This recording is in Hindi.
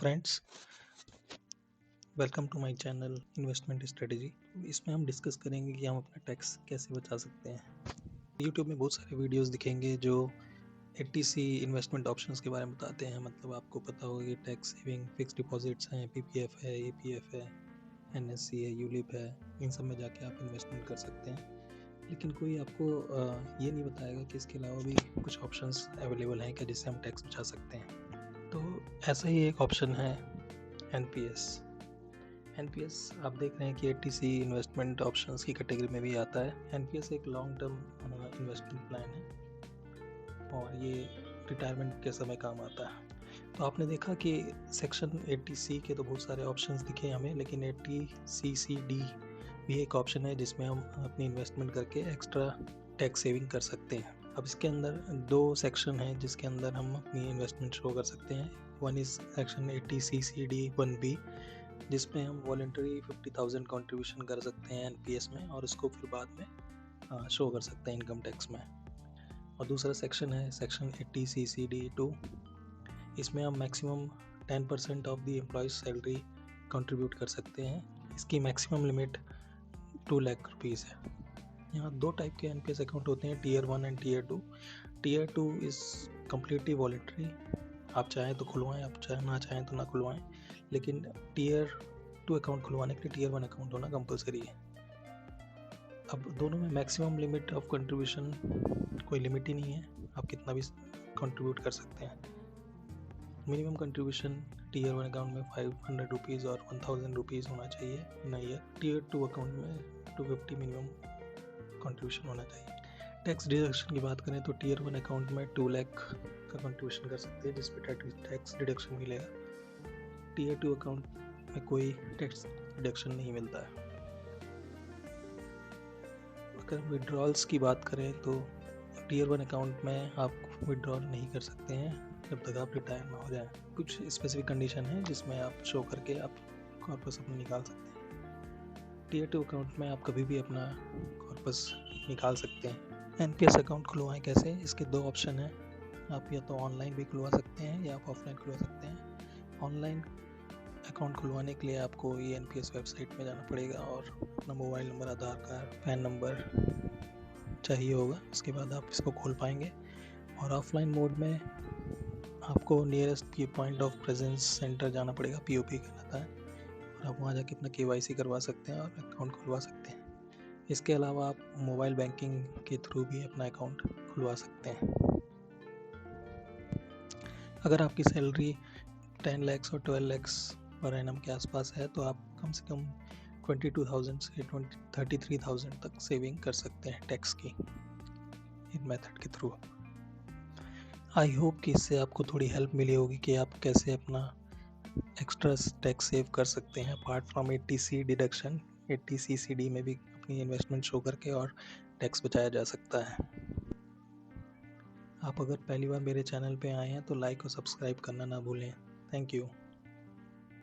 Friends, welcome to my channel investment strategy. इसमें हम डिस्कस करेंगे कि हम अपना टैक्स कैसे बचा सकते हैं। यूट्यूब में बहुत सारे वीडियोस दिखेंगे जो 80C इन्वेस्टमेंट ऑप्शंस के बारे में बताते हैं। मतलब आपको पता होगा कि टैक्स सेविंग, फिक्स डिपॉजिट्स हैं, पीपीएफ है, एपीएफ है, एनएससी है, यूलिप है। इन सब में जाके आप इन्वेस्टमेंट कर सकते हैं। लेकिन कोई आपको ये नहीं बताएगा कि इसके अलावा भी कुछ ऑप्शंस अवेलेबल हैं क्या जिससे हम टैक्स बचा सकते हैं। तो ऐसा ही एक ऑप्शन है एनपीएस। आप देख रहे हैं कि 80C इन्वेस्टमेंट ऑप्शंस की कैटेगरी में भी आता है। एनपीएस एक लॉन्ग टर्म इन्वेस्टमेंट प्लान है और ये रिटायरमेंट के समय काम आता है। तो आपने देखा कि सेक्शन 80C के तो बहुत सारे ऑप्शंस दिखे हमें, लेकिन 80CCD भी एक ऑप्शन है जिसमें हम अपनी इन्वेस्टमेंट करके एक्स्ट्रा टैक्स सेविंग कर सकते हैं। अब इसके अंदर दो सेक्शन हैं जिसके अंदर हम अपनी इन्वेस्टमेंट शो कर सकते हैं। One is section 80CCD 1B, जिसमें हम वॉलेंटरी 50,000 कंट्रीब्यूशन कर सकते हैं एनपीएस में और उसको फिर बाद में शो कर सकते हैं इनकम टैक्स में। और दूसरा सेक्शन है सेक्शन 80CCD 2। इसमें हम maximum 10% of the employees salary contribute कर सकते हैं। इसकी मैक्सिमम लिमिट 2 लाख रुपीज़ है। यहाँ दो टाइप के एनपीएस अकाउंट होते हैं, tier 1 and tier 2। Tier 2 is completely voluntary. आप चाहें तो खुलवाएं, आप चाहे ना चाहें तो ना खुलवाएं। लेकिन टीयर 2 अकाउंट खुलवाने के लिए टीयर 1 अकाउंट होना कंपलसरी है। अब दोनों में मैक्सिमम लिमिट ऑफ कंट्रीब्यूशन कोई लिमिट ही नहीं है, आप कितना भी कंट्रीब्यूट कर सकते हैं। मिनिमम कंट्रीब्यूशन टीयर 1 अकाउंट में 500 रुपीज़ और 1000 रुपीज़ होना चाहिए इन ईयर। टीयर 2 अकाउंट में 250 मिनिमम कंट्रीब्यूशन होना चाहिए। टैक्स डिडक्शन की बात करें तो टीयर 1 अकाउंट में 2 लाख का कंट्रीब्यूशन कर सकते हैं जिसपे टैक्स डिडक्शन मिलेगा। टीयर 2 अकाउंट में कोई टैक्स डिडक्शन नहीं मिलता है। अगर विड्रॉल्स की बात करें तो टीयर 1 अकाउंट में आप विड्रॉल नहीं कर सकते हैं जब तक आप रिटायर ना हो जाए। कुछ स्पेसिफिक कंडीशन है जिसमें आप शो करके आप कॉर्पस अपना निकाल सकते हैं। टीयर 2 अकाउंट में आप कभी भी अपना कॉर्पस निकाल सकते हैं। एनपीएस अकाउंट खुलवाएं कैसे, इसके दो ऑप्शन हैं। आप या तो ऑनलाइन भी खुलवा सकते हैं या आप ऑफलाइन खुलवा सकते हैं। ऑनलाइन अकाउंट खुलवाने के लिए आपको ये एनपीएस वेबसाइट में जाना पड़ेगा और अपना मोबाइल नंबर, आधार कार्ड, पैन नंबर चाहिए होगा। उसके बाद आप इसको खोल पाएंगे। और ऑफलाइन मोड में आपको nearest point of presence centre जाना पड़ेगा, पीओपी कहलाता है, और आप वहाँ जाके अपना केवाईसी करवा सकते हैं और अकाउंट खुलवा सकते हैं। इसके अलावा आप मोबाइल बैंकिंग के थ्रू भी अपना अकाउंट खुलवा सकते हैं। अगर आपकी सैलरी 10 लाख और 12 लाख पर एनम के आसपास है तो आप कम से कम 22,000 से 33,000 तक सेविंग कर सकते हैं टैक्स की इन मेथड के थ्रू। आई होप कि इससे आपको थोड़ी हेल्प मिली होगी कि आप कैसे अपना एक्स्ट्रा टैक्स सेव कर सकते हैं। Apart from 80C deduction, 80CCD में भी अपनी इन्वेस्टमेंट शो करके और टैक्स बचाया जा सकता है। आप अगर पहली बार मेरे चैनल पे आए हैं तो लाइक और सब्सक्राइब करना ना भूलें। Thank you.